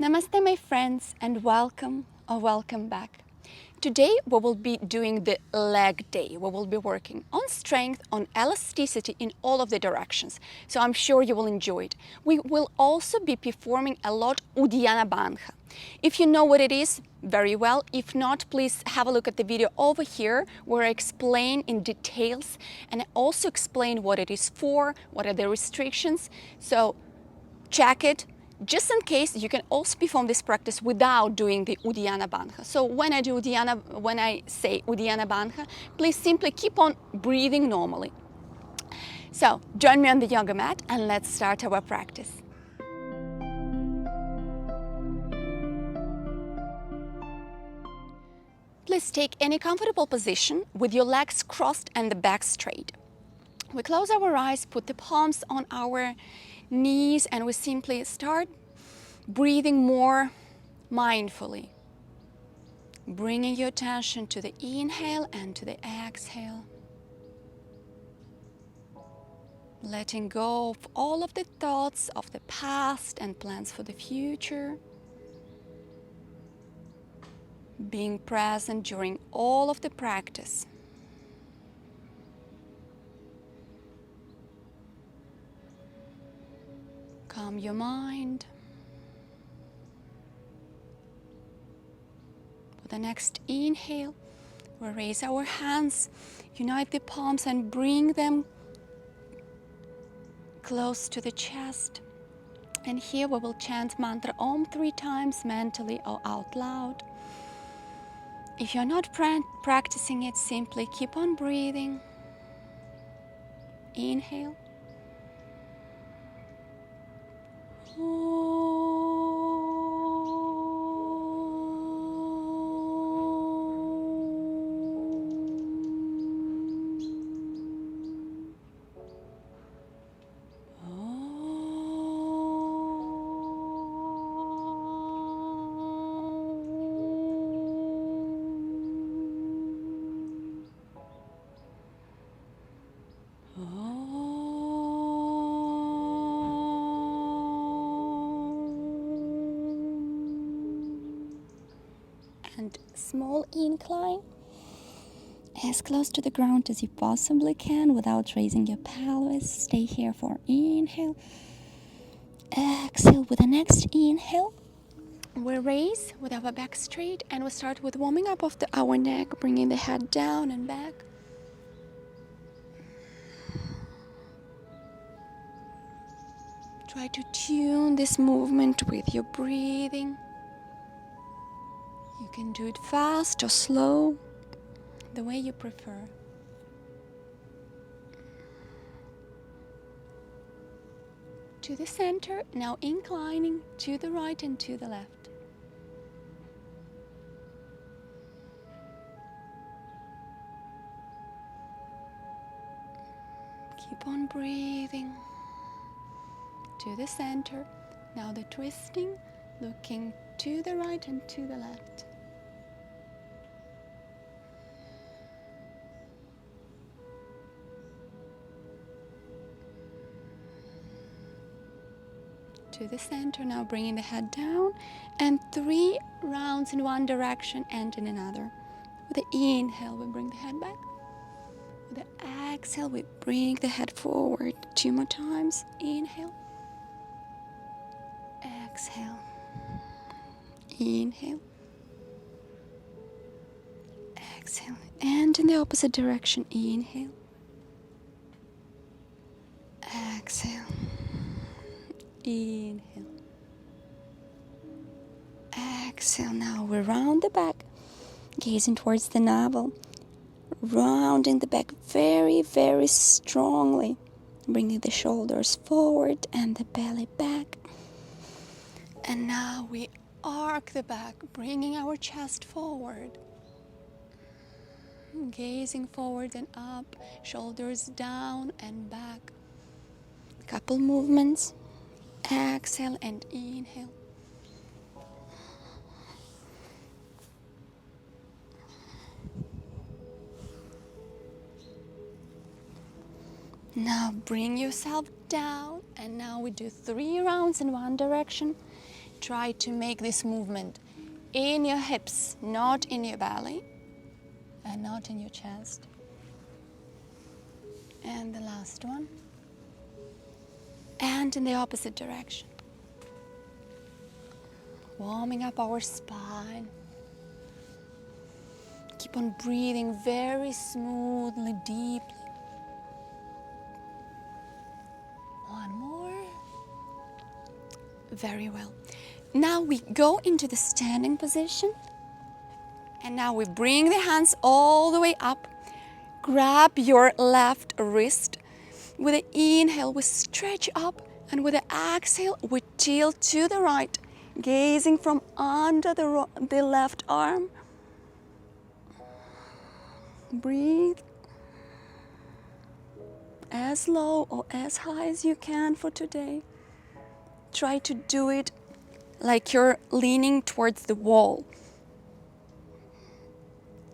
Namaste, my friends, and welcome or welcome back. Today we will be doing the leg day. We will be working on strength, on elasticity in all of the directions. So I'm sure you will enjoy it. We will also be performing a lot Uddiyana Bandha. If you know what it is, very well. If not, please have a look at the video over here where I explain in details and I also explain what it is for, what are the restrictions. So check it. Just in case, you can also perform this practice without doing the Uddiyana Bandha. So when I say Uddiyana Bandha, please simply keep on breathing normally. So join me on the yoga mat and let's start our practice. Please take any comfortable position with your legs crossed and the back straight. We close our eyes, put the palms on our knees, and we simply start breathing more mindfully. Bringing your attention to the inhale and to the exhale. Letting go of all of the thoughts of the past and plans for the future. Being present during all of the practice. Calm your mind. For the next inhale, we raise our hands, unite the palms and bring them close to the chest. And here we will chant mantra Om 3 times mentally or out loud. If you're not practicing it, simply keep on breathing. Inhale. And small incline as close to the ground as you possibly can without raising your pelvis. Stay here for inhale. Exhale with the next inhale. We raise with our back straight and we start with warming up of our neck, bringing the head down and back. Try to tune this movement with your breathing. You can do it fast or slow, the way you prefer. To the center, now inclining to the right and to the left. Keep on breathing. To the center, now the twisting, looking to the right and to the left. To the center, now bringing the head down and 3 rounds in one direction and in another. With the inhale, we bring the head back. With the exhale, we bring the head forward. 2 more times. Inhale. Exhale. Inhale. Exhale. And in the opposite direction, inhale. Exhale. Inhale. Exhale. Now we round the back, gazing towards the navel, rounding the back very, very strongly, bringing the shoulders forward and the belly back. And now we arc the back, bringing our chest forward, gazing forward and up, shoulders down and back. Couple movements. Exhale and inhale. Now bring yourself down, and now we do 3 rounds in one direction Try to make this movement in your hips, not in your belly and not in your chest. And the last one. And in the opposite direction. Warming up our spine. Keep on breathing very smoothly, deeply. One more. Very well. Now we go into the standing position. And now we bring the hands all the way up. Grab your left wrist. With the inhale, we stretch up. And with the exhale, we tilt to the right, gazing from under the left arm. Breathe as low or as high as you can for today. Try to do it like you're leaning towards the wall.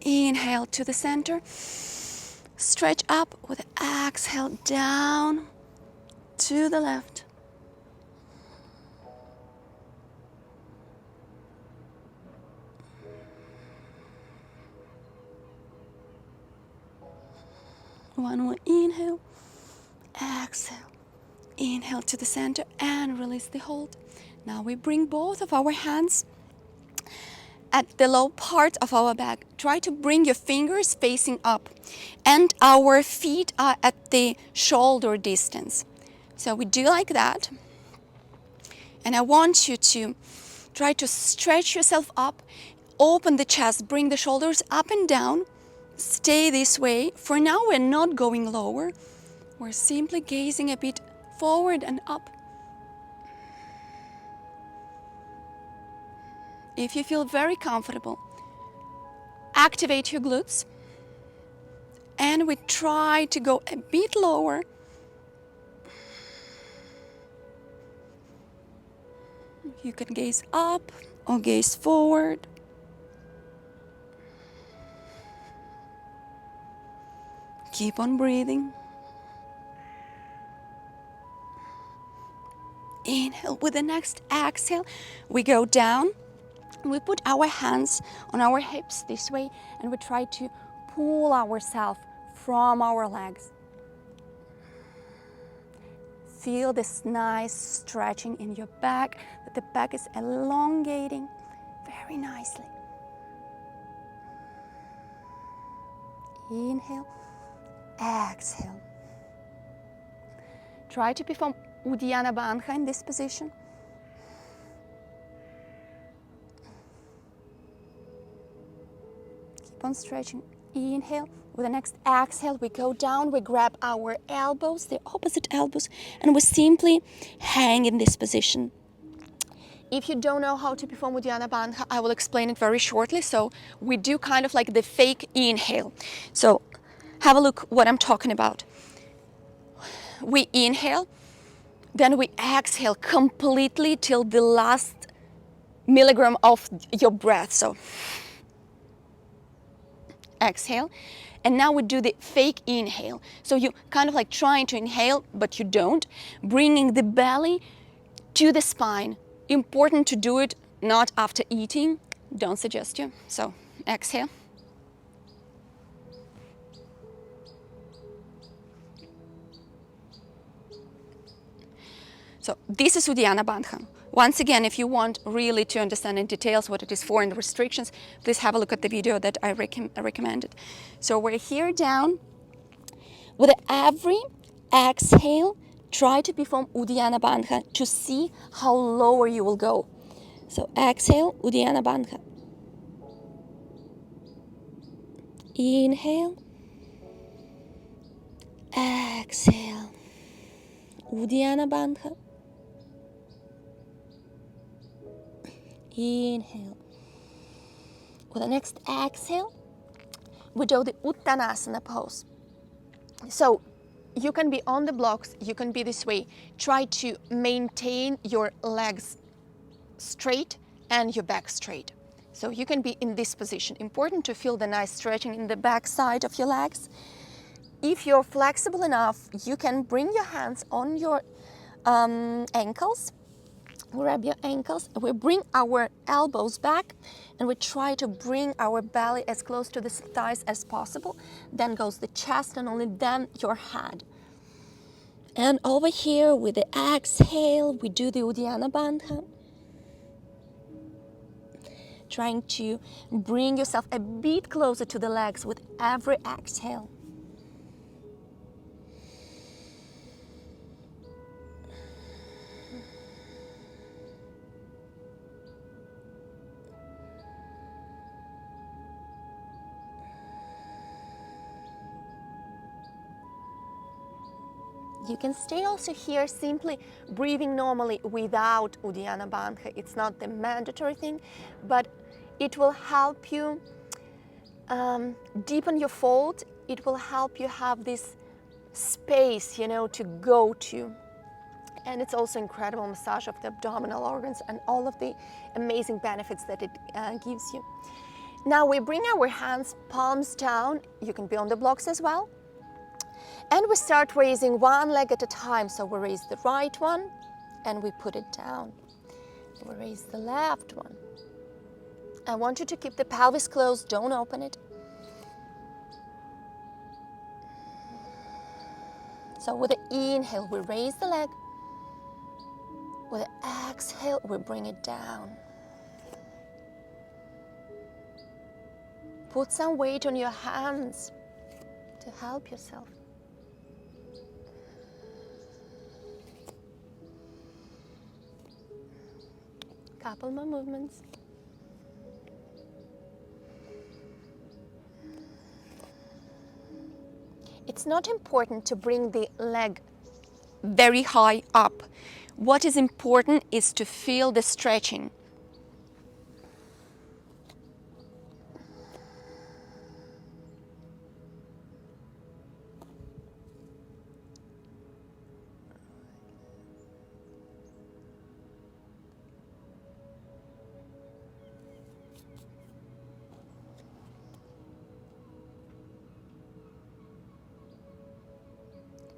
Inhale to the center. Stretch up with exhale down to the left. One more inhale, exhale, inhale to the center and release the hold. Now we bring both of our hands at the low part of our back. Try to bring your fingers facing up and our feet are at the shoulder distance. So we do like that. And I want you to try to stretch yourself up, open the chest, bring the shoulders up and down. Stay this way. For now, we're not going lower. We're simply gazing a bit forward and up. If you feel very comfortable, activate your glutes. And we try to go a bit lower. You can gaze up or gaze forward. Keep on breathing. Inhale. With the next exhale, we go down. We put our hands on our hips this way and we try to pull ourselves from our legs. Feel this nice stretching in your back, that the back is elongating very nicely. Inhale. Exhale. Try to perform Uddiyana Bandha in this position. Keep on stretching. Inhale. With the next exhale, we go down, we grab our elbows, the opposite elbows, and we simply hang in this position. If you don't know how to perform Uddiyana Bandha, I will explain it very shortly. So we do kind of like the fake inhale. So have a look what I'm talking about. We inhale, then we exhale completely till the last milligram of your breath. So exhale. And now we do the fake inhale. So you kind of like trying to inhale, but you don't. Bringing the belly to the spine. Important to do it not after eating. Don't suggest you. So exhale. So this is Uddiyana Bandha. Once again, if you want really to understand in details what it is for and the restrictions, please have a look at the video that I recommended. So we're here down. With every exhale, try to perform Uddiyana Bandha to see how lower you will go. So exhale, Uddiyana Bandha. Inhale. Exhale. Uddiyana Bandha. Inhale. With the next exhale, we do the Uttanasana pose. So you can be on the blocks, you can be this way. Try to maintain your legs straight and your back straight. So you can be in this position. Important to feel the nice stretching in the back side of your legs. If you're flexible enough, you can bring your hands on your ankles Grab your ankles. We bring our elbows back and we try to bring our belly as close to the thighs as possible. Then goes the chest and only then your head. And over here with the exhale, we do the Uddiyana Bandha. Trying to bring yourself a bit closer to the legs with every exhale. You can stay also here simply breathing normally without Uddiyana Bandha. It's not the mandatory thing, but it will help you deepen your fold. It will help you have this space, to go to. And it's also incredible massage of the abdominal organs and all of the amazing benefits that it gives you. Now we bring our hands, palms down. You can be on the blocks as well. And we start raising one leg at a time. So we raise the right one and we put it down. We raise the left one. I want you to keep the pelvis closed, don't open it. So with the inhale, we raise the leg. With the exhale, we bring it down. Put some weight on your hands to help yourself. Couple more movements. It's not important to bring the leg very high up. What is important is to feel the stretching.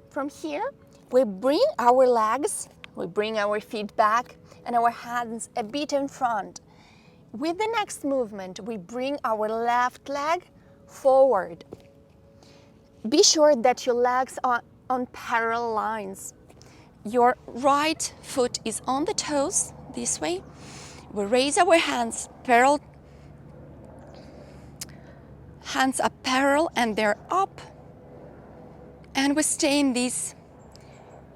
From here, we bring our legs, we bring our feet back and our hands a bit in front. With the next movement, we bring our left leg forward. Be sure that your legs are on parallel lines. Your right foot is on the toes, this way. We raise our hands parallel. Hands are parallel and they're up. And we stay in this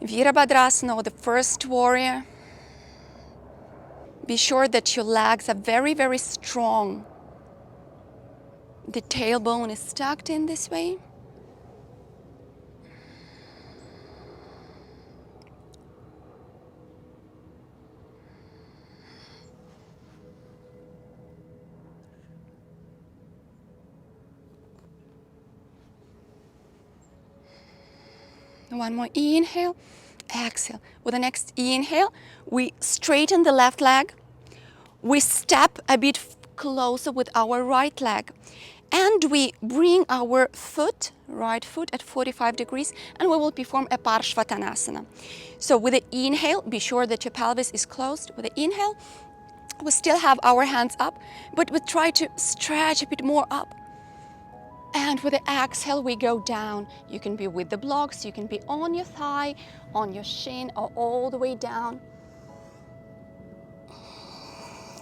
Vajrasana or the first warrior. Be sure that your legs are very, very strong. The tailbone is tucked in this way. One more inhale, exhale. With the next inhale, we straighten the left leg. We step a bit closer with our right leg. And we bring our foot, right foot at 45 degrees, and we will perform a Parshvatanasana. So with the inhale, be sure that your pelvis is closed. With the inhale, we still have our hands up, but we try to stretch a bit more up. And with the exhale, we go down. You can be with the blocks, you can be on your thigh, on your shin, or all the way down.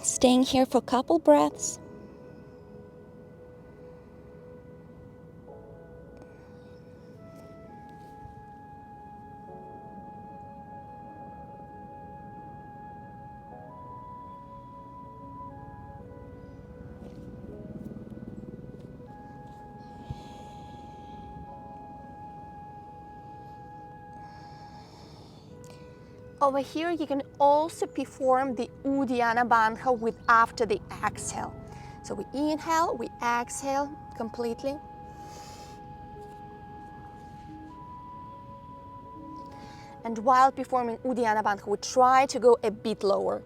Staying here for a couple breaths. Over here, you can also perform the Uddiyana Bandha with after the exhale. So we inhale, we exhale completely. And while performing Uddiyana Bandha, we try to go a bit lower.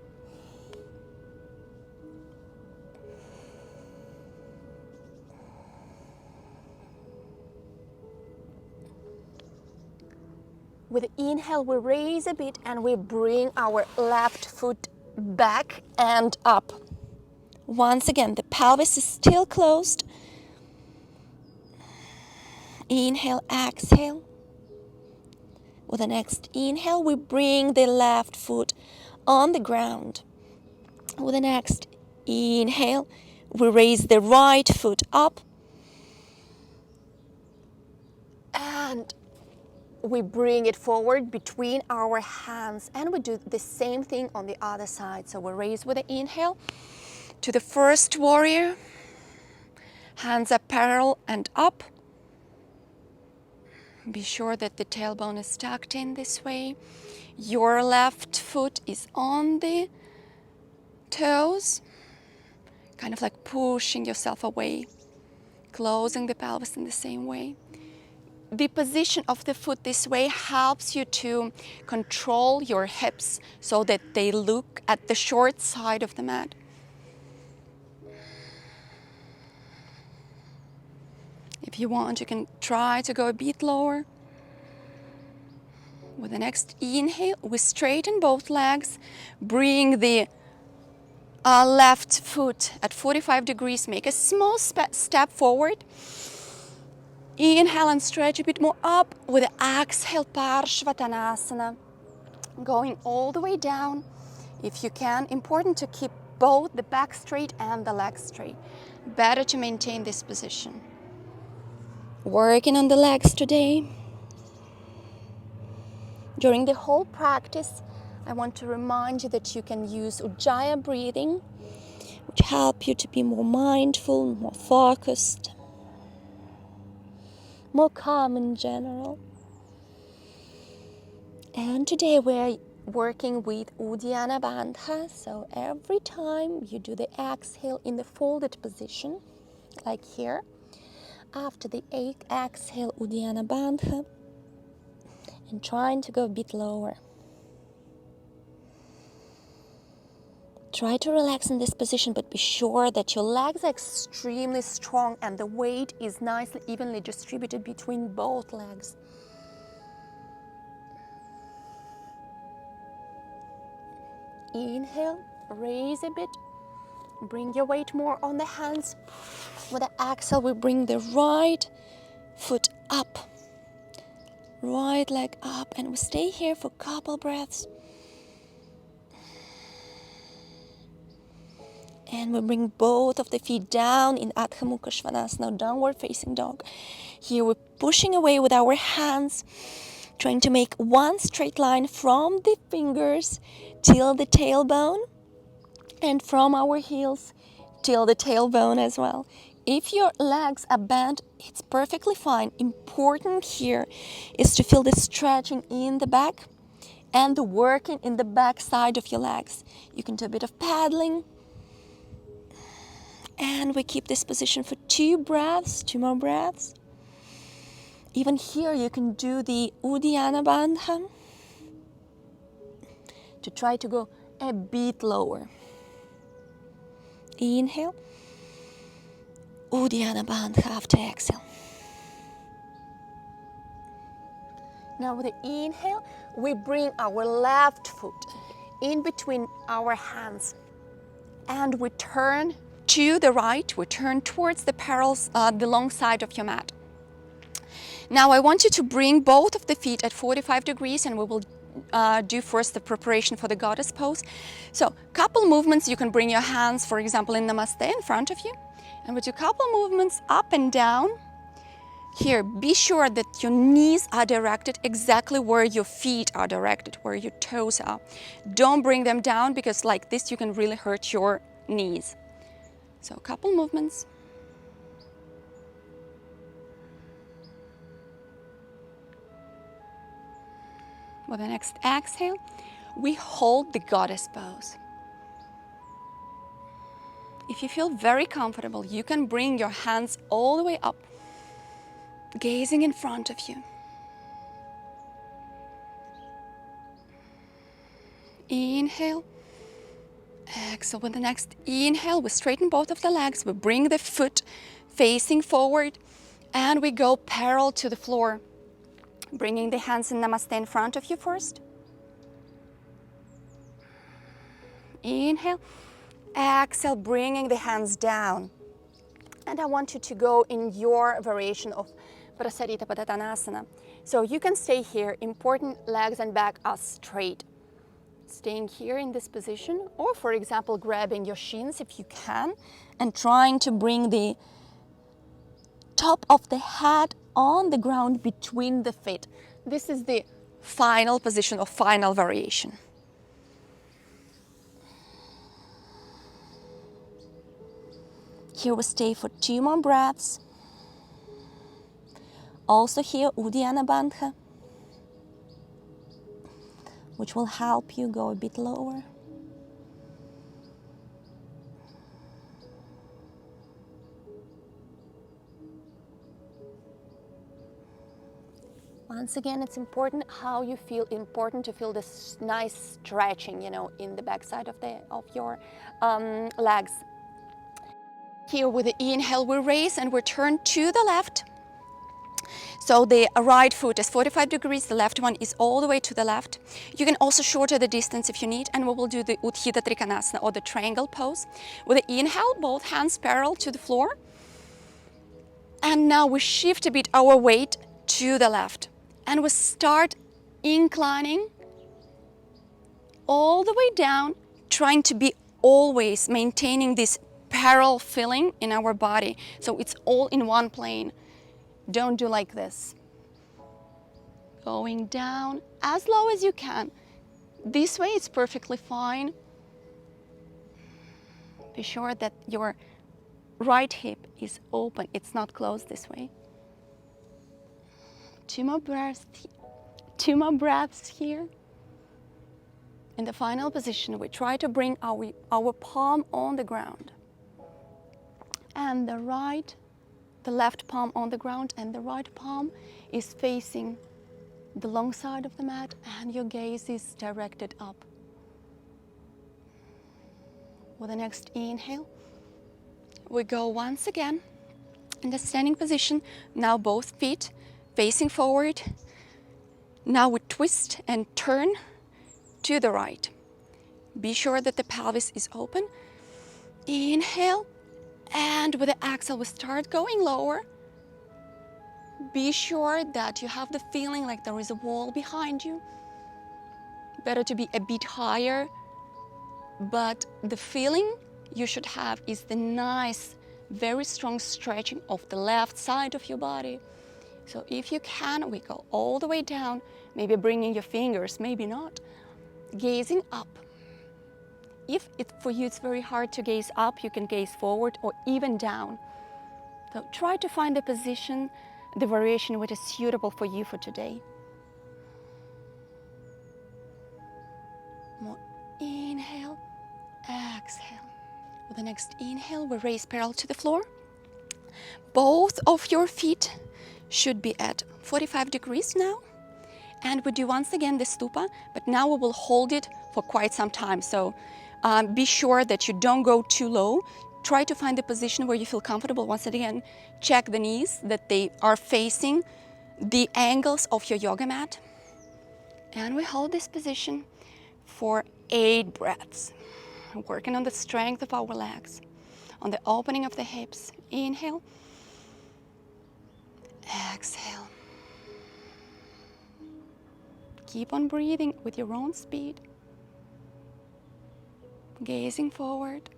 With the inhale, we raise a bit and we bring our left foot back and up. Once again, the pelvis is still closed. Inhale, exhale. With the next inhale, we bring the left foot on the ground. With the next inhale, we raise the right foot up. And we bring it forward between our hands. And we do the same thing on the other side. So we raise with the inhale to the first warrior. Hands are parallel and up. Be sure that the tailbone is tucked in this way. Your left foot is on the toes, kind of like pushing yourself away, closing the pelvis in the same way. The position of the foot this way helps you to control your hips so that they look at the short side of the mat. If you want, you can try to go a bit lower. With the next inhale, we straighten both legs, bring the left foot at 45 degrees, make a small step forward. Inhale and stretch a bit more up. With the exhale, Parshvatanasana, going all the way down. If you can, important to keep both the back straight and the legs straight. Better to maintain this position. Working on the legs today. During the whole practice, I want to remind you that you can use Ujjayi breathing, which help you to be more mindful, more focused, more calm in general. And today we're working with Uddiyana Bandha. So every time you do the exhale in the folded position, like here, after the exhale, Uddiyana Bandha, and trying to go a bit lower. Try to relax in this position, but be sure that your legs are extremely strong and the weight is nicely evenly distributed between both legs. Inhale, raise a bit, bring your weight more on the hands. With the exhale, we bring the right foot up, right leg up, and we stay here for a couple breaths. And we bring both of the feet down in Adho Mukha Svanasana, downward facing dog. Here we're pushing away with our hands, trying to make one straight line from the fingers till the tailbone, and from our heels till the tailbone as well. If your legs are bent, it's perfectly fine. Important here is to feel the stretching in the back and the working in the back side of your legs. You can do a bit of paddling. And we keep this position for 2 more breaths. Even here you can do the Uddiyana Bandha to try to go a bit lower. Inhale, Uddiyana Bandha after exhale. Now with the inhale, we bring our left foot in between our hands and we turn to the right, we turn towards the parallels, the long side of your mat. Now I want you to bring both of the feet at 45 degrees and we will do first the preparation for the goddess pose. So couple movements, you can bring your hands, for example, in Namaste in front of you. And we do couple movements up and down. Here, be sure that your knees are directed exactly where your feet are directed, where your toes are. Don't bring them down because like this you can really hurt your knees. So a couple movements. With the next exhale, we hold the goddess pose. If you feel very comfortable, you can bring your hands all the way up, gazing in front of you. Inhale. Exhale. With the next inhale, we straighten both of the legs. We bring the foot facing forward and we go parallel to the floor. Bringing the hands in Namaste in front of you first. Inhale. Exhale, bringing the hands down. And I want you to go in your variation of Parshvatanasana. So you can stay here. Important, legs and back are straight. Staying here in this position, or for example, grabbing your shins if you can, and trying to bring the top of the head on the ground between the feet. This is the final position or final variation. Here we stay for 2 more breaths. Also here, Uddiyana Bandha, which will help you go a bit lower. Once again, it's important how you feel, important to feel this nice stretching, in the backside of your legs. Here with the inhale, we raise and we turn to the left. So the right foot is 45 degrees, the left one is all the way to the left. You can also shorten the distance if you need, and we will do the Uddiyana or the triangle pose. With the inhale, both hands parallel to the floor. And now we shift a bit our weight to the left. And we start inclining all the way down, trying to be always maintaining this parallel feeling in our body. So it's all in one plane. Don't do like this. Going down as low as you can. This way it's perfectly fine. Be sure that your right hip is open. It's not closed this way. 2 more breaths. 2 more breaths here. In the final position, we try to bring our palm on the ground. And the left palm on the ground, and the right palm is facing the long side of the mat, and your gaze is directed up. With the next inhale, we go once again in the standing position. Now both feet facing forward. Now we twist and turn to the right. Be sure that the pelvis is open. Inhale. And with the exhale, we start going lower. Be sure that you have the feeling like there is a wall behind you. Better to be a bit higher, but the feeling you should have is the nice, very strong stretching of the left side of your body. So if you can, we go all the way down, maybe bringing your fingers, maybe not, gazing up. If for you it's very hard to gaze up, you can gaze forward or even down. So try to find the position, the variation which is suitable for you for today. More inhale, exhale. With the next inhale, we raise parallel to the floor. Both of your feet should be at 45 degrees now. And we do once again the stupa, but now we will hold it for quite some time. So be sure that you don't go too low. Try to find the position where you feel comfortable. Once again, check the knees, that they are facing the angles of your yoga mat. And we hold this position for 8 breaths. Working on the strength of our legs, on the opening of the hips. Inhale, exhale. Keep on breathing with your own speed. Gazing forward.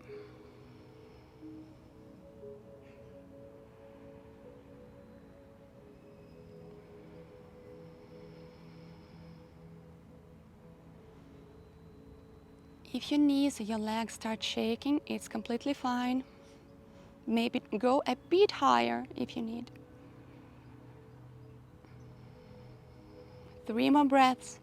If your knees or your legs start shaking, it's completely fine. Maybe go a bit higher if you need. 3 more breaths.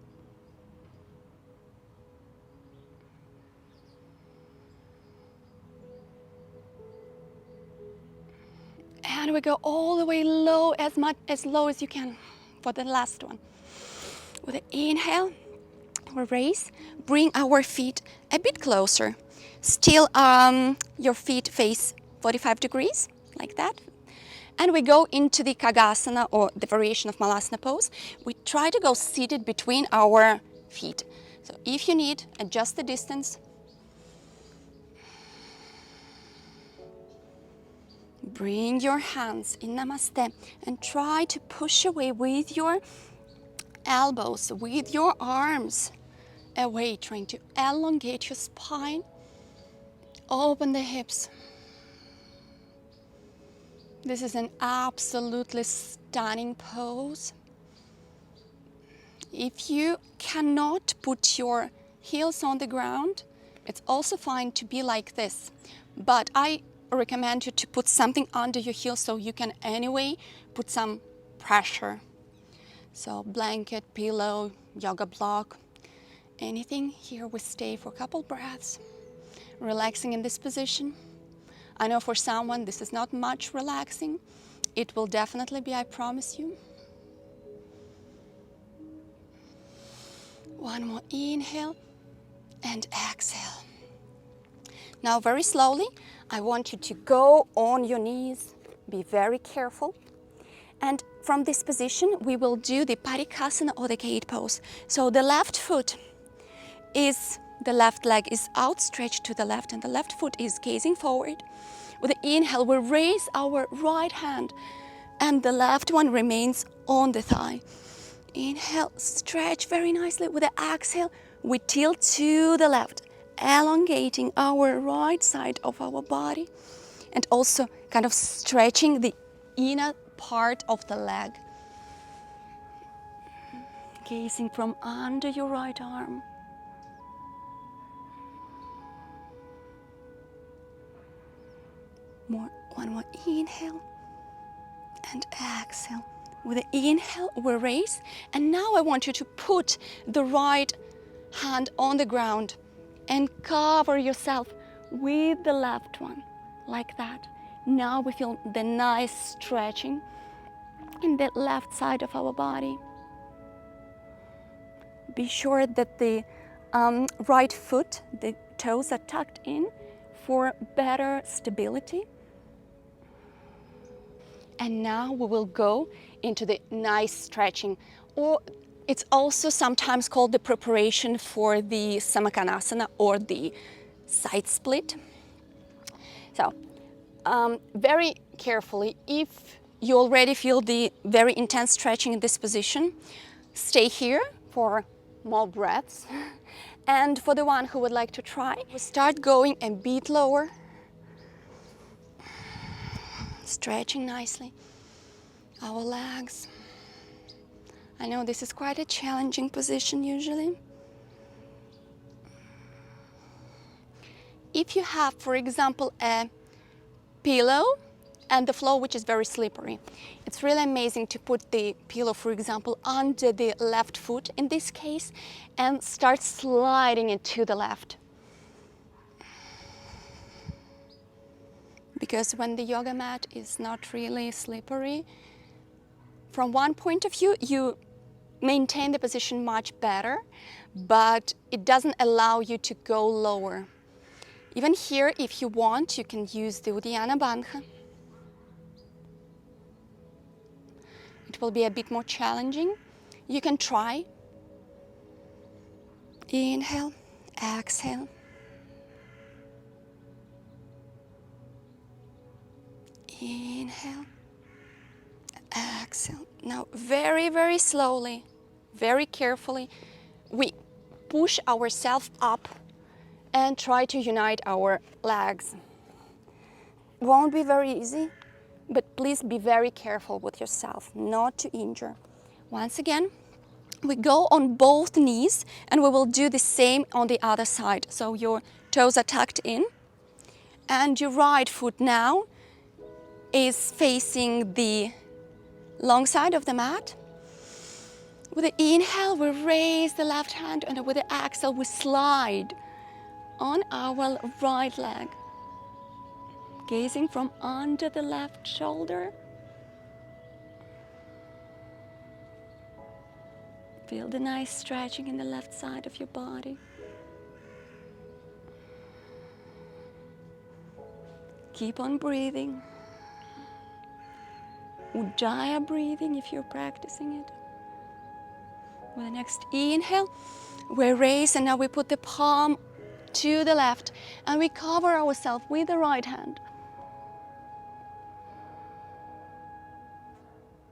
And we go all the way low, as low as you can for the last one. With an inhale, we raise, bring our feet a bit closer. Still, your feet face 45 degrees, like that. And we go into the Kagasana, or the variation of Malasana pose. We try to go seated between our feet. So if you need, adjust the distance. Bring your hands in Namaste and try to push away with your elbows, with your arms away, trying to elongate your spine. Open the hips. This is an absolutely stunning pose. If you cannot put your heels on the ground, it's also fine to be like this. But I recommend you to put something under your heels so you can anyway put some pressure. So blanket, pillow, yoga block, anything. Here we stay for a couple breaths, relaxing in this position. I know for someone this is not much relaxing. It will definitely be, I promise you. One more inhale and exhale. Now very slowly, I want you to go on your knees. Be very careful. And from this position, we will do the Parikasana, or the gate pose. So the left left leg is outstretched to the left, and the left foot is gazing forward. With the inhale, we raise our right hand, and the left one remains on the thigh. Inhale, stretch very nicely. With the exhale, we tilt to the left, elongating our right side of our body, and also kind of stretching the inner part of the leg. Gazing from under your right arm. One more inhale and exhale. With the inhale, we raise, and now I want you to put the right hand on the ground and cover yourself with the left one, like that. Now we feel the nice stretching in the left side of our body. Be sure that the right foot, the toes are tucked in for better stability. And now we will go into the nice stretching, or it's also sometimes called the preparation for the Samakhanasana, or the side split. So very carefully, if you already feel the very intense stretching in this position, stay here for more breaths. And for the one who would like to try, we start going a bit lower, stretching nicely our legs. I know this is quite a challenging position usually. If you have, for example, a pillow and the floor which is very slippery, it's really amazing to put the pillow, for example, under the left foot in this case, and start sliding it to the left. Because when the yoga mat is not really slippery, from one point of view, you maintain the position much better, but it doesn't allow you to go lower. Even here, if you want, you can use the Uddiyana Bandha. It will be a bit more challenging. You can try. Inhale, exhale. Inhale, exhale. Now, very, very slowly, very carefully, we push ourselves up and try to unite our legs. Won't be very easy, but please be very careful with yourself, not to injure. Once again, we go on both knees, and we will do the same on the other side. So your toes are tucked in, and your right foot now is facing the long side of the mat. With the inhale, we raise the left hand, and with the exhale, we slide on our right leg, gazing from under the left shoulder. Feel the nice stretching in the left side of your body. Keep on breathing. Ujjayi breathing if you're practicing it. With the next inhale, we raise, and now we put the palm to the left and we cover ourselves with the right hand.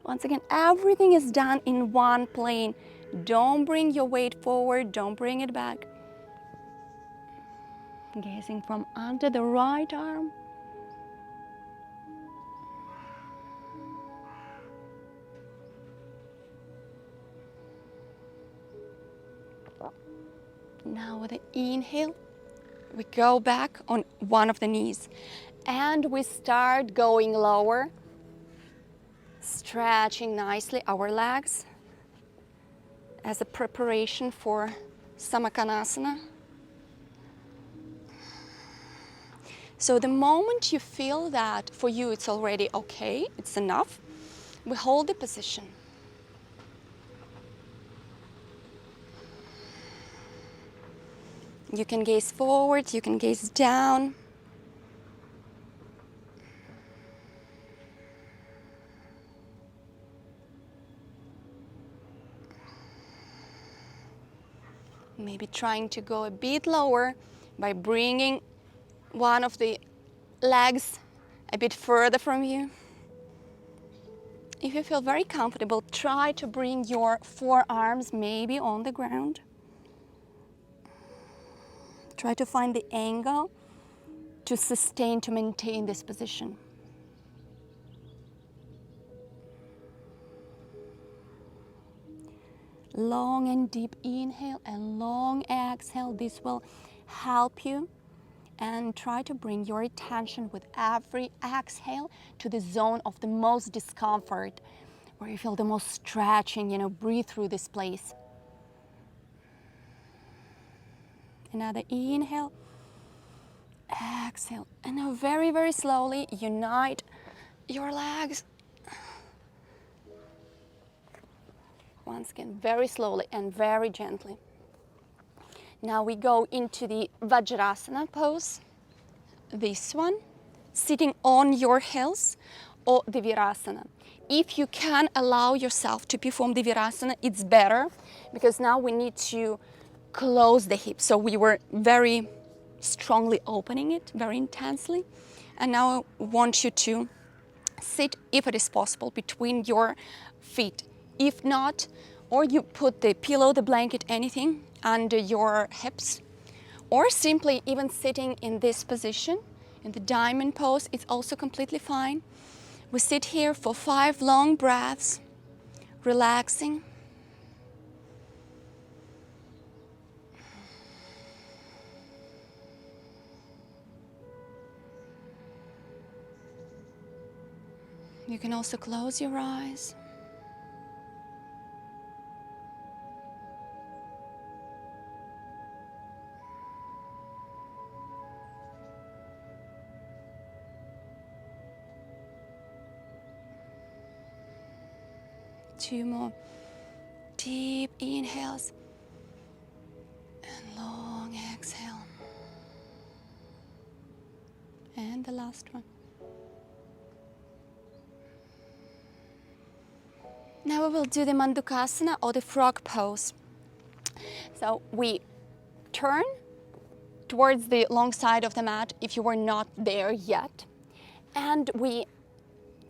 Once again, everything is done in one plane. Don't bring your weight forward, don't bring it back. Gazing from under the right arm. Now with the inhale, we go back on one of the knees and we start going lower, stretching nicely our legs as a preparation for Samakanasana. So the moment you feel that for you it's already okay, it's enough, we hold the position. You can gaze forward, you can gaze down. Maybe trying to go a bit lower by bringing one of the legs a bit further from you. If you feel very comfortable, try to bring your forearms maybe on the ground. Try to find the angle to sustain, to maintain this position. Long and deep inhale and long exhale. This will help you. And try to bring your attention with every exhale to the zone of the most discomfort, where you feel the most stretching, breathe through this place. Another inhale, exhale, and now very, very slowly unite your legs. Once again, very slowly and very gently. Now we go into the Vajrasana pose. This one, sitting on your heels, or the Virasana. If you can allow yourself to perform the Virasana, it's better, because now we need to close the hips. So we were very strongly opening it, very intensely. And now I want you to sit, if it is possible, between your feet. If not, or you put the pillow, the blanket, anything under your hips, or simply even sitting in this position, in the diamond pose, it's also completely fine. We sit here for 5 long breaths, relaxing. You can also close your eyes. Two more deep inhales and long exhale. And the last one. Now we will do the Mandukasana, or the frog pose. So we turn towards the long side of the mat if you were not there yet. And we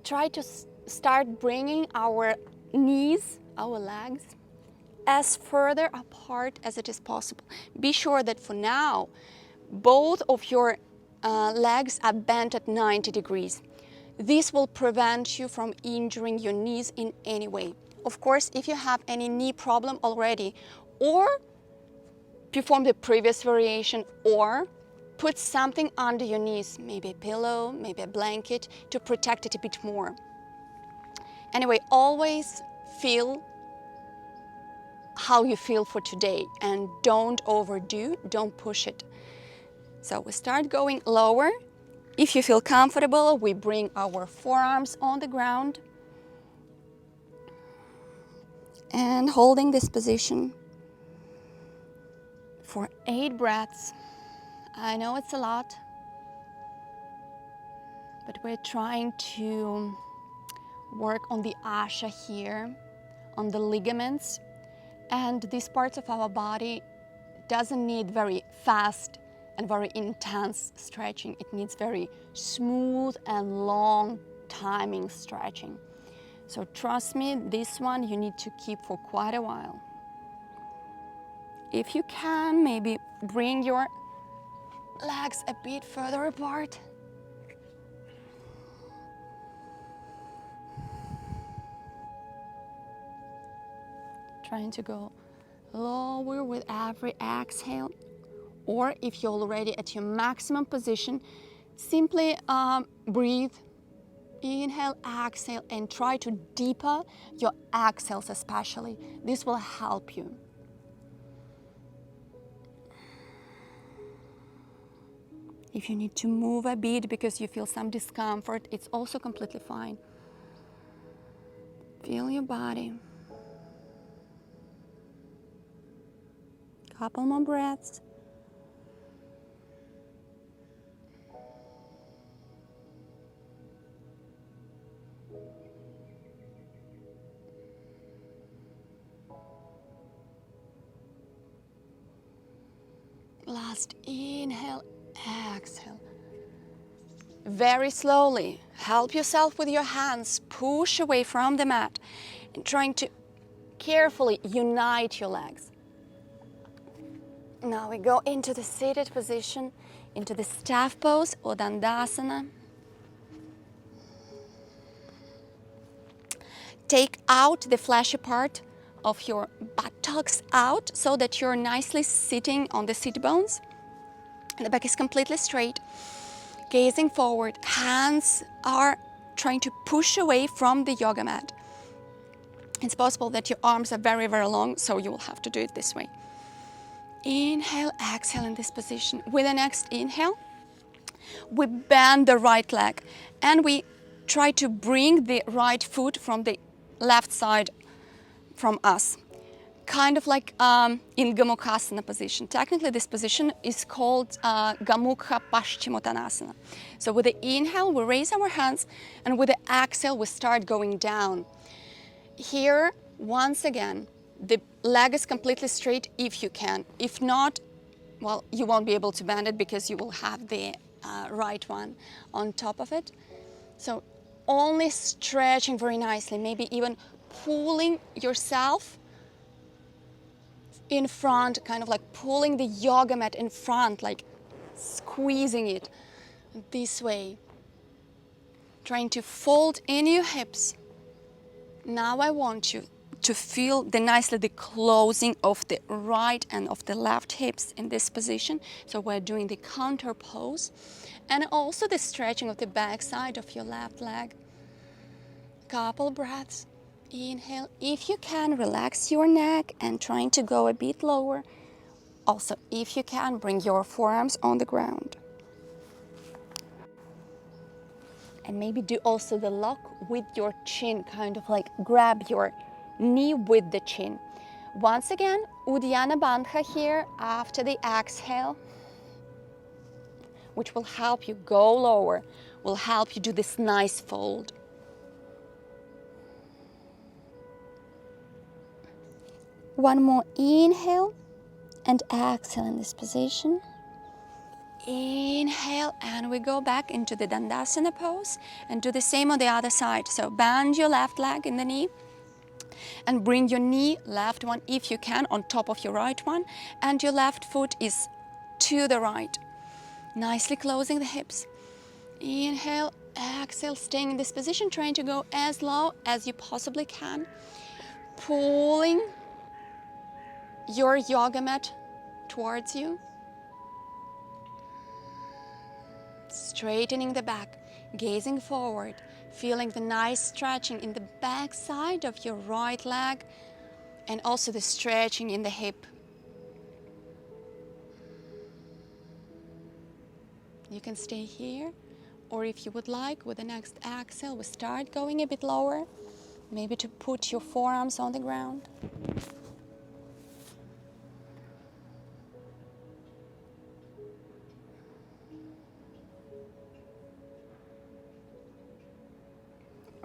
try to start bringing our knees, our legs, as further apart as it is possible. Be sure that for now, both of your legs are bent at 90 degrees. This will prevent you from injuring your knees in any way. Of course, if you have any knee problem already, or perform the previous variation, or put something under your knees, maybe a pillow, maybe a blanket, to protect it a bit more. Anyway, always feel how you feel for today, and don't overdo, don't push it. So we start going lower. If you feel comfortable, we bring our forearms on the ground and holding this position for 8 breaths. I know it's a lot, but we're trying to work on the asha here, on the ligaments. And these parts of our body doesn't need very fast and very intense stretching. It needs very smooth and long timing stretching. So trust me, this one you need to keep for quite a while. If you can, maybe bring your legs a bit further apart. Trying to go lower with every exhale. Or if you're already at your maximum position, simply breathe, inhale, exhale, and try to deepen your exhales especially. This will help you. If you need to move a bit because you feel some discomfort, it's also completely fine. Feel your body. Couple more breaths. Last inhale, exhale. Very slowly, help yourself with your hands, push away from the mat, and trying to carefully unite your legs. Now we go into the seated position, into the staff pose, Odandasana. Take out the fleshy part of your buttocks out so that you're nicely sitting on the sit bones. The back is completely straight. Gazing forward, hands are trying to push away from the yoga mat. It's possible that your arms are very, very long, so you will have to do it this way. Inhale, exhale in this position. With the next inhale, we bend the right leg and we try to bring the right foot from the left side from us. Kind of like in Gamukasana position. Technically, this position is called Gamukha Pashtimothanasana. So with the inhale, we raise our hands, and with the exhale, we start going down. Here, once again, the leg is completely straight if you can. If not, well, you won't be able to bend it because you will have the right one on top of it. So only stretching very nicely, maybe even pulling yourself in front, kind of like pulling the yoga mat in front, like squeezing it this way. Trying to fold in your hips. Now I want you to feel the closing of the right and of the left hips in this position. So we're doing the counter pose and also the stretching of the back side of your left leg. Couple breaths. Inhale. If you can, relax your neck and trying to go a bit lower. Also, if you can, bring your forearms on the ground. And maybe do also the lock with your chin, kind of like grab your knee with the chin. Once again, Uddiyana Bandha here after the exhale, which will help you go lower, will help you do this nice fold. One more inhale and exhale in this position. Inhale, and we go back into the Dandasana pose and do the same on the other side. So bend your left leg in the knee and bring your knee, left one if you can, on top of your right one, and your left foot is to the right. Nicely closing the hips. Inhale, exhale, staying in this position, trying to go as low as you possibly can. Pulling your yoga mat towards you. Straightening the back, gazing forward, feeling the nice stretching in the back side of your right leg and also the stretching in the hip. You can stay here, or if you would like, with the next exhale, we start going a bit lower, maybe to put your forearms on the ground.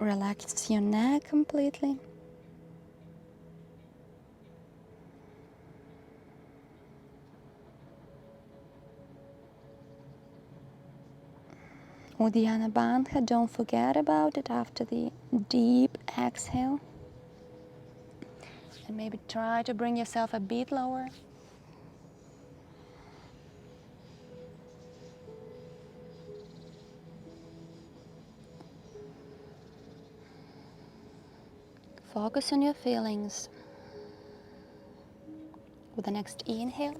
Relax your neck completely. Uddiyana Bandha, don't forget about it after the deep exhale. And maybe try to bring yourself a bit lower. Focus on your feelings. With the next inhale,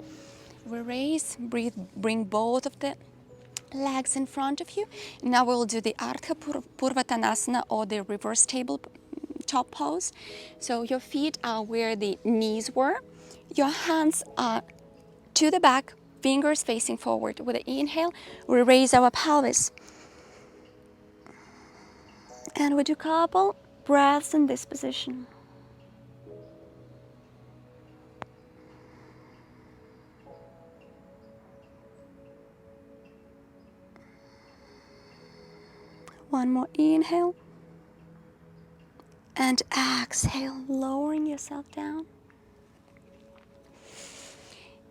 we raise, breathe, bring both of the legs in front of you. Now we'll do the Parshvatanasana, or the reverse tabletop pose. So your feet are where the knees were. Your hands are to the back, fingers facing forward. With the inhale, we raise our pelvis. And we do a couple breaths in this position. One more inhale. And exhale, lowering yourself down.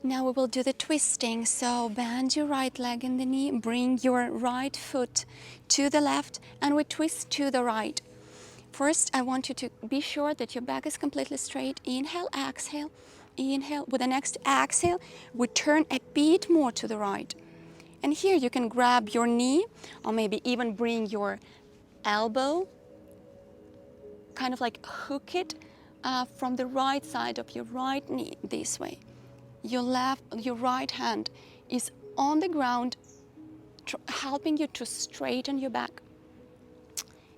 Now we will do the twisting. So bend your right leg in the knee, bring your right foot to the left, and we twist to the right. First, I want you to be sure that your back is completely straight. Inhale, exhale, inhale. With the next exhale, we turn a bit more to the right. And here you can grab your knee, or maybe even bring your elbow, kind of like hook it from the right side of your right knee this way. Your right hand is on the ground, helping you to straighten your back.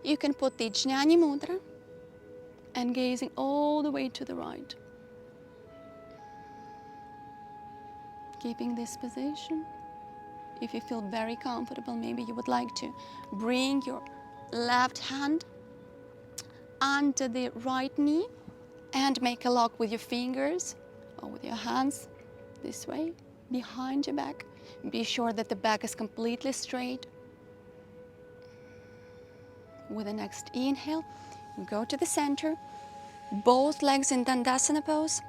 You can put the Jnani Mudra and gazing all the way to the right. Keeping this position. If you feel very comfortable, maybe you would like to bring your left hand under the right knee and make a lock with your fingers or with your hands this way, behind your back. Be sure that the back is completely straight. With the next inhale, go to the center, both legs in Odandasana pose.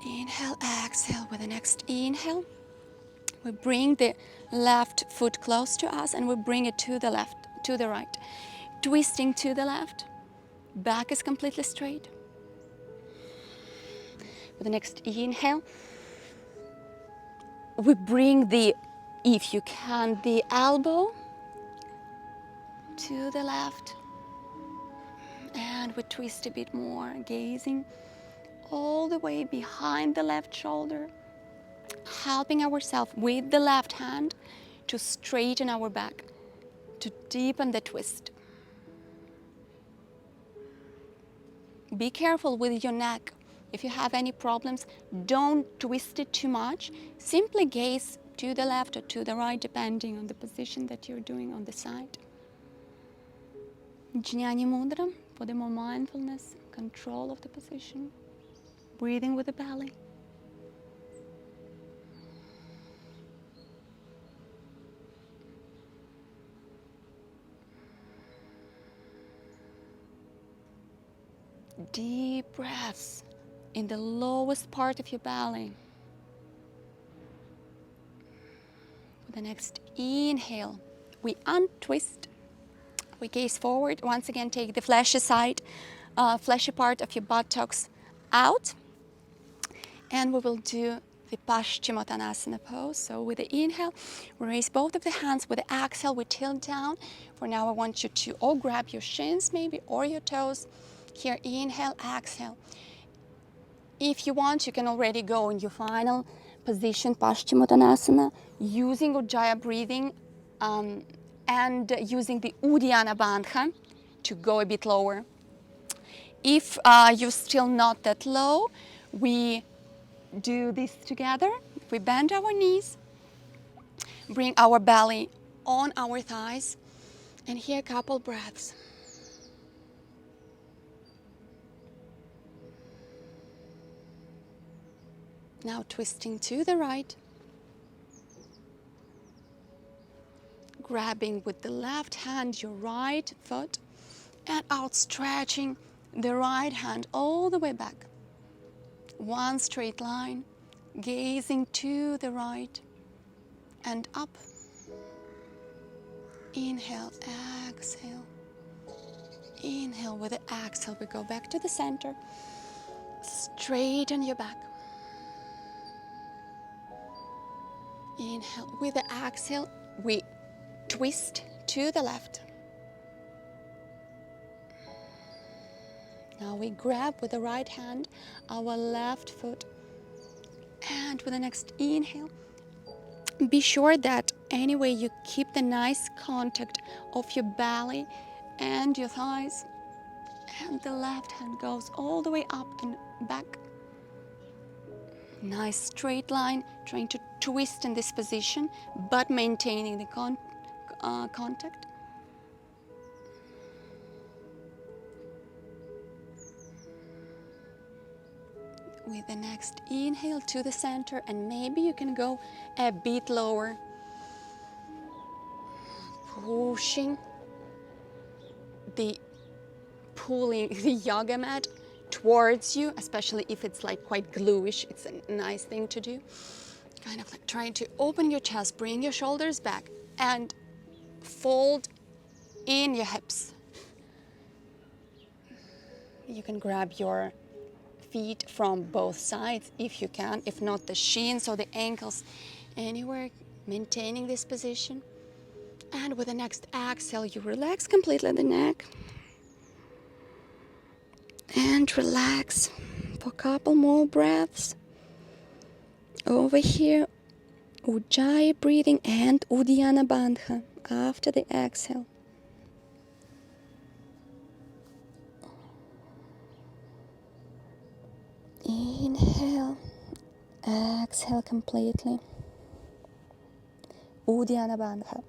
Inhale, exhale. With the next inhale, we bring the left foot close to us and we bring it to the left, to the right. Twisting to the left, back is completely straight. With the next inhale, we bring if you can, the elbow to the left. And we twist a bit more, gazing all the way behind the left shoulder, helping ourselves with the left hand to straighten our back, to deepen the twist. Be careful with your neck. If you have any problems, don't twist it too much. Simply gaze to the left or to the right, depending on the position that you're doing on the side. Jnani Mudra for the more mindfulness, control of the position. Breathing with the belly. Deep breaths in the lowest part of your belly. With the next inhale, we untwist. We gaze forward. Once again, take the fleshy part of your buttocks out. And we will do the Pashtimothanasana pose. So with the inhale, we raise both of the hands. With the exhale, we tilt down. For now, I want you to grab your shins maybe or your toes. Here, inhale, exhale. If you want, you can already go in your final position, Pashtimothanasana, using Ujjayi breathing and using the Uddiyana Bandha to go a bit lower. If you're still not that low, we do this together. We bend our knees, bring our belly on our thighs, and here a couple breaths. Now twisting to the right. grabbing with the left hand your right foot and outstretching the right hand all the way back. One straight line, gazing to the right and up. Inhale, exhale. Inhale. With the exhale, we go back to the center. Straighten your back. Inhale. With the exhale, we twist to the left. Now we grab with the right hand our left foot. And with the next inhale, be sure that anyway you keep the nice contact of your belly and your thighs. And the left hand goes all the way up and back. Nice straight line, trying to twist in this position, but maintaining the contact. With the next inhale to the center, and maybe you can go a bit lower. Pushing pulling the yoga mat towards you, especially if it's like quite gluish. It's a nice thing to do. Kind of like trying to open your chest, bring your shoulders back, and fold in your hips. You can grab your feet from both sides if you can, if not the shins or the ankles, anywhere, maintaining this position. And with the next exhale, you relax completely the neck. And relax for a couple more breaths. Over here, Ujjayi breathing and Uddiyana Bandha after the exhale. Inhale, exhale completely. Uddiyana Bandha.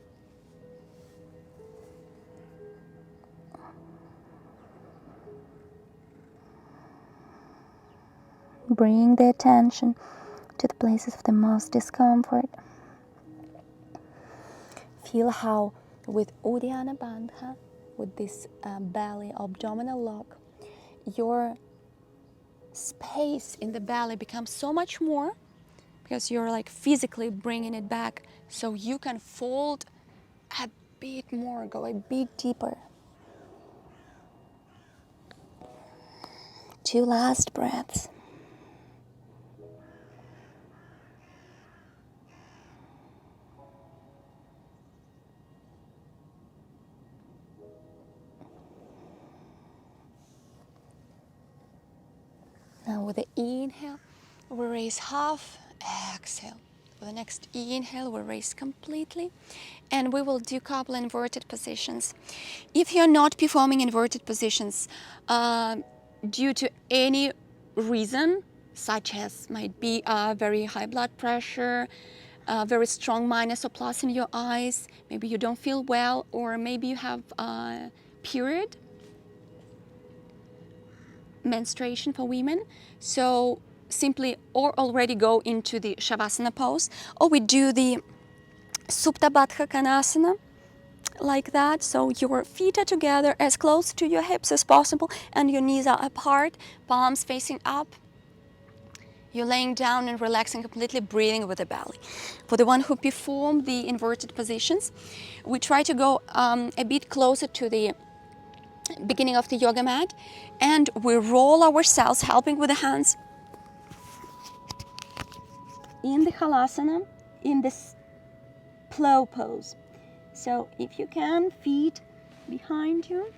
Bring the attention to the places of the most discomfort. Feel how with Uddiyana Bandha, with this belly abdominal lock, your space in the belly becomes so much more because you're like physically bringing it back, so you can fold a bit more, go a bit deeper. 2 last breaths. Now with the inhale, we raise half, exhale. With the next inhale, we raise completely. And we will do couple inverted positions. If you're not performing inverted positions due to any reason, such as might be very high blood pressure, very strong minus or plus in your eyes, maybe you don't feel well, or maybe you have a period, menstruation for women, so simply or already go into the Shavasana pose, or we do the Samakanasana like that, so your feet are together as close to your hips as possible and your knees are apart, palms facing up. You're laying down and relaxing completely, breathing with the belly. For the one who perform the inverted positions, we try to go a bit closer to the beginning of the yoga mat, and we roll ourselves, helping with the hands in the halasana, in this plow pose. So if you can, feet behind you,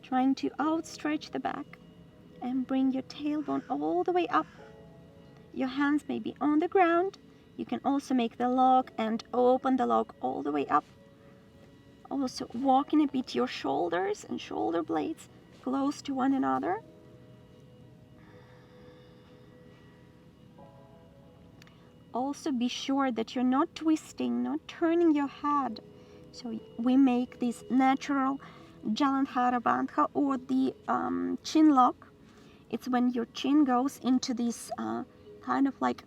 trying to outstretch the back and bring your tailbone all the way up. Your hands may be on the ground. You can also make the lock and open the lock all the way up. Also walking a bit your shoulders and shoulder blades close to one another. Also be sure that you're not twisting, not turning your head. So we make this natural Jalandhara Bandha, or the chin lock. It's when your chin goes into this kind of like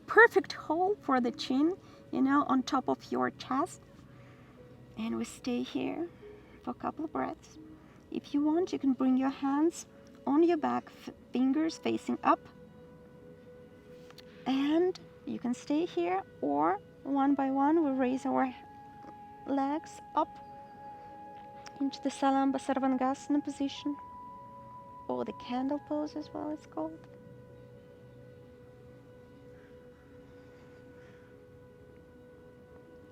perfect hole for the chin. on top of your chest. And we stay here for a couple of breaths. If you want, you can bring your hands on your back, fingers facing up. And you can stay here, or one by one we raise our legs up into the Sarvangasana position, or the candle pose as well it's called.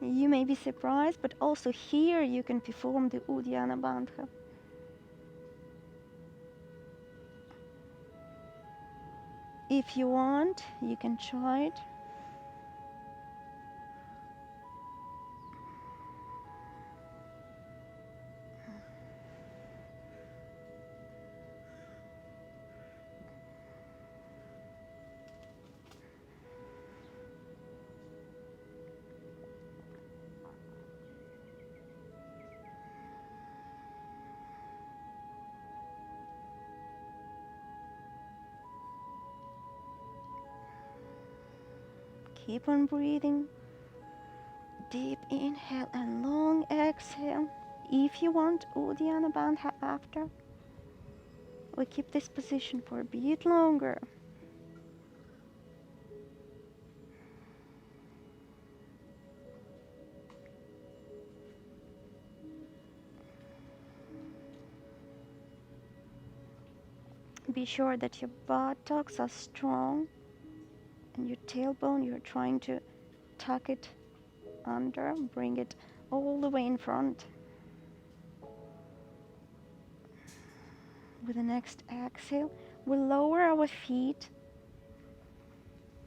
You may be surprised, but also here you can perform the Uddiyana Bandha. If you want, you can try it. Keep on breathing. Deep inhale and long exhale. If you want Uddiyana Bandha after, we keep this position for a bit longer. Be sure that your buttocks are strong and your tailbone, you're trying to tuck it under, bring it all the way in front. With the next exhale, we'll lower our feet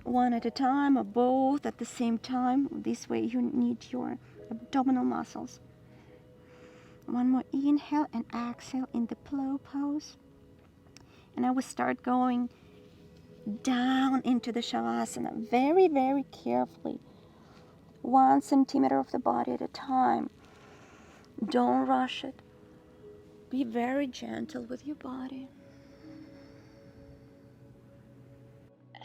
one at a time or both at the same time. This way you need your abdominal muscles. One more inhale and exhale in the plow pose. And I will start going down into the Shavasana very, very carefully. 1 centimeter of the body at a time. Don't rush it. Be very gentle with your body.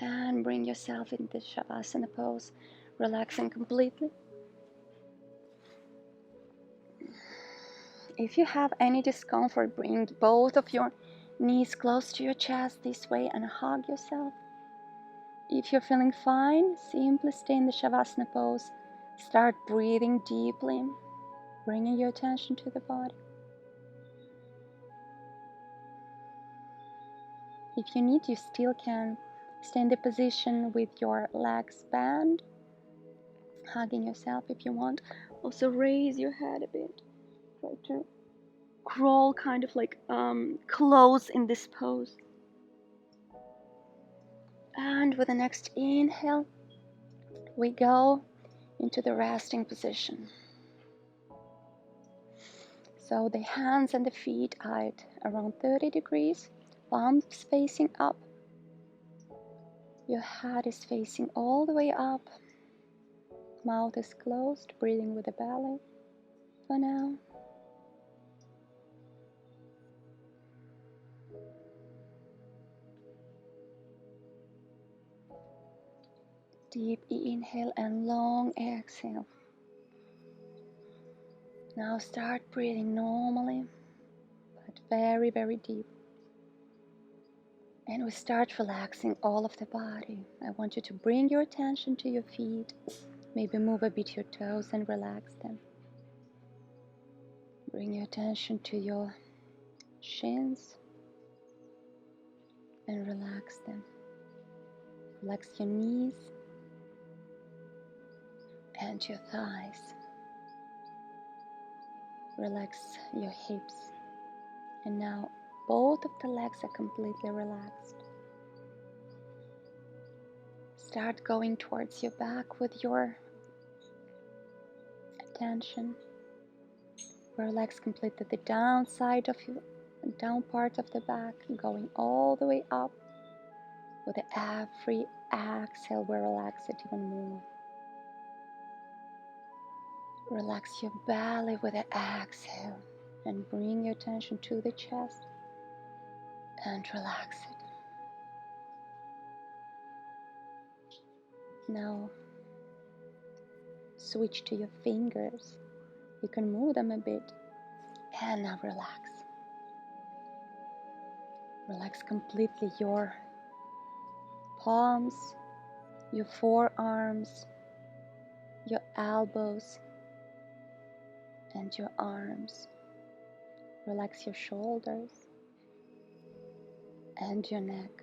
And bring yourself into Shavasana pose, relaxing completely. If you have any discomfort, bring both of your knees close to your chest this way and hug yourself. If you're feeling fine, simply stay in the Shavasana pose. Start breathing deeply, bringing your attention to the body. If you need, you still can stay in the position with your legs bent, hugging yourself if you want. Also raise your head a bit. Try to crawl kind of like close in this pose. And with the next inhale, we go into the resting position. So the hands and the feet are at around 30 degrees, palms facing up. Your head is facing all the way up. Mouth is closed, breathing with the belly for now. Deep inhale and long exhale. Now start breathing normally, but very, very deep. And we start relaxing all of the body. I want you to bring your attention to your feet. Maybe move a bit your toes and relax them. Bring your attention to your shins and relax them. Relax your knees and your thighs. Relax your hips. And now both of the legs are completely relaxed. Start going towards your back with your attention. Relax completely the down side of your down part of the back, going all the way up. With every exhale, we relax it even more. Relax your belly with the exhale and bring your attention to the chest and relax it. Now switch to your fingers. You can move them a bit. And now relax. Relax completely your palms, your forearms, your elbows, and your arms. Relax your shoulders and your neck.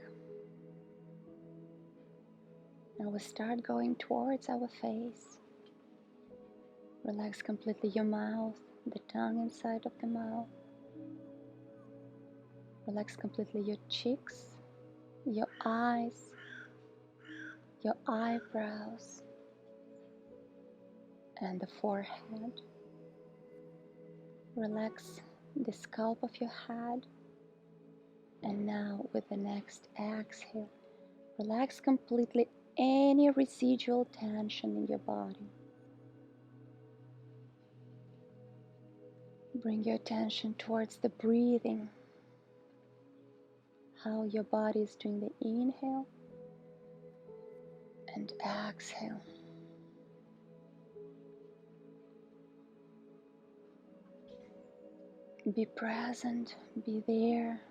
Now we start going towards our face. Relax completely your mouth, the tongue inside of the mouth. Relax completely your cheeks, your eyes, your eyebrows, and the forehead. Relax the scalp of your head. And now with the next exhale, relax completely any residual tension in your body. Bring your attention towards the breathing, how your body is doing the inhale and exhale. Be present, be there,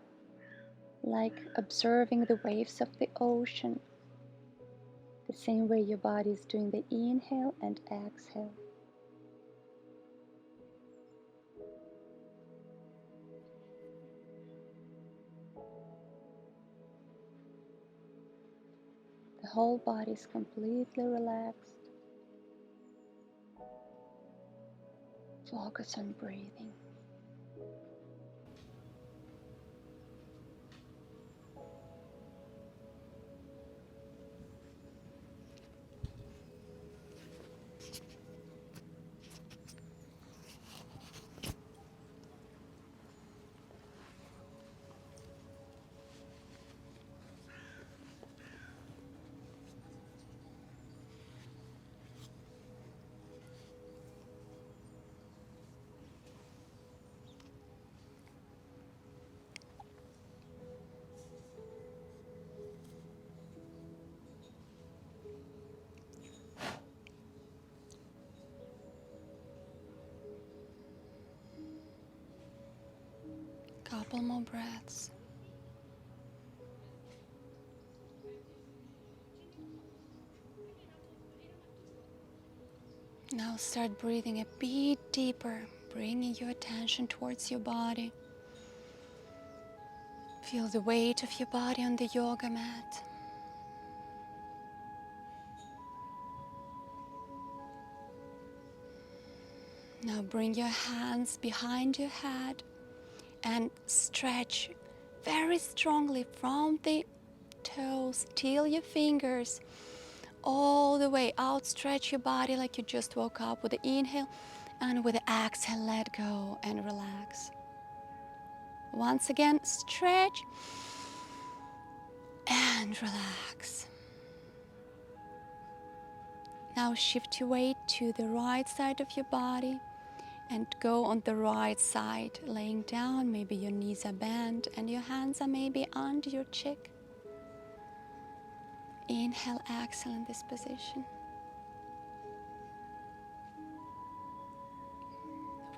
like observing the waves of the ocean, the same way your body is doing the inhale and exhale. The whole body is completely relaxed. Focus on breathing. Couple more breaths. Now start breathing a bit deeper, bringing your attention towards your body. Feel the weight of your body on the yoga mat. Now bring your hands behind your head and stretch very strongly from the toes till your fingers all the way out. Stretch your body like you just woke up with the inhale, and with the exhale let go and relax. Once again, stretch and relax. Now shift your weight to the right side of your body and go on the right side, laying down. Maybe your knees are bent and your hands are maybe under your cheek. Inhale, exhale in this position.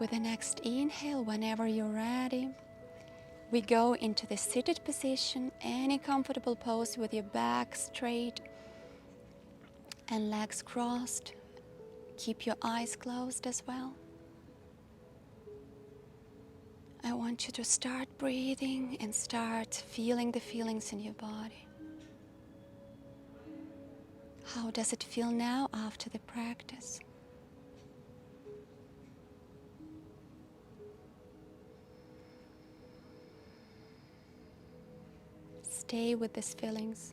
With the next inhale, whenever you're ready, we go into the seated position, any comfortable pose with your back straight and legs crossed. Keep your eyes closed as well. I want you to start breathing and start feeling the feelings in your body. How does it feel now after the practice? Stay with these feelings.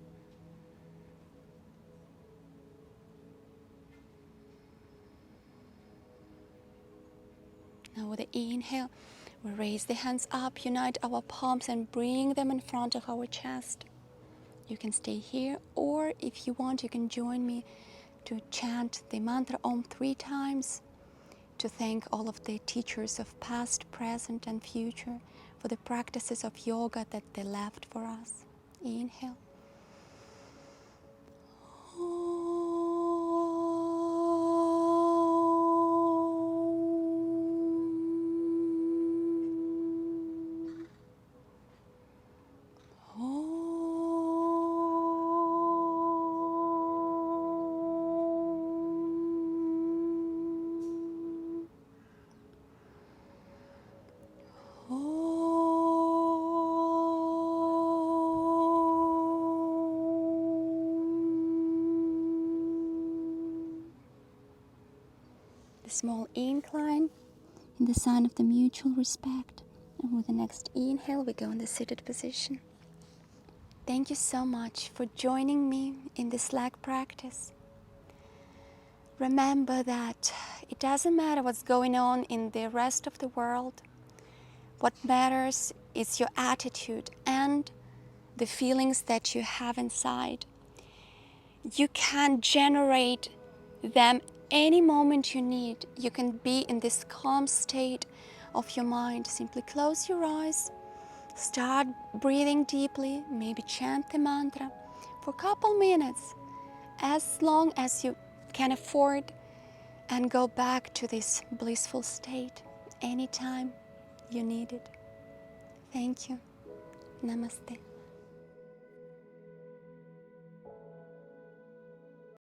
Now with the inhale, we raise the hands up, unite our palms and bring them in front of our chest. You can stay here, or if you want, you can join me to chant the mantra Om 3 times to thank all of the teachers of past, present, and future for the practices of yoga that they left for us. Inhale. Om. the small incline in the sign of the mutual respect. And with the next inhale, we go in the seated position. Thank you so much for joining me in this leg practice. Remember that it doesn't matter what's going on in the rest of the world. What matters is your attitude and the feelings that you have inside. You can generate them any moment you need. You can be in this calm state of your mind. Simply close your eyes, start breathing deeply, maybe chant the mantra for a couple minutes, as long as you can afford, and go back to this blissful state anytime you need it. Thank you. Namaste.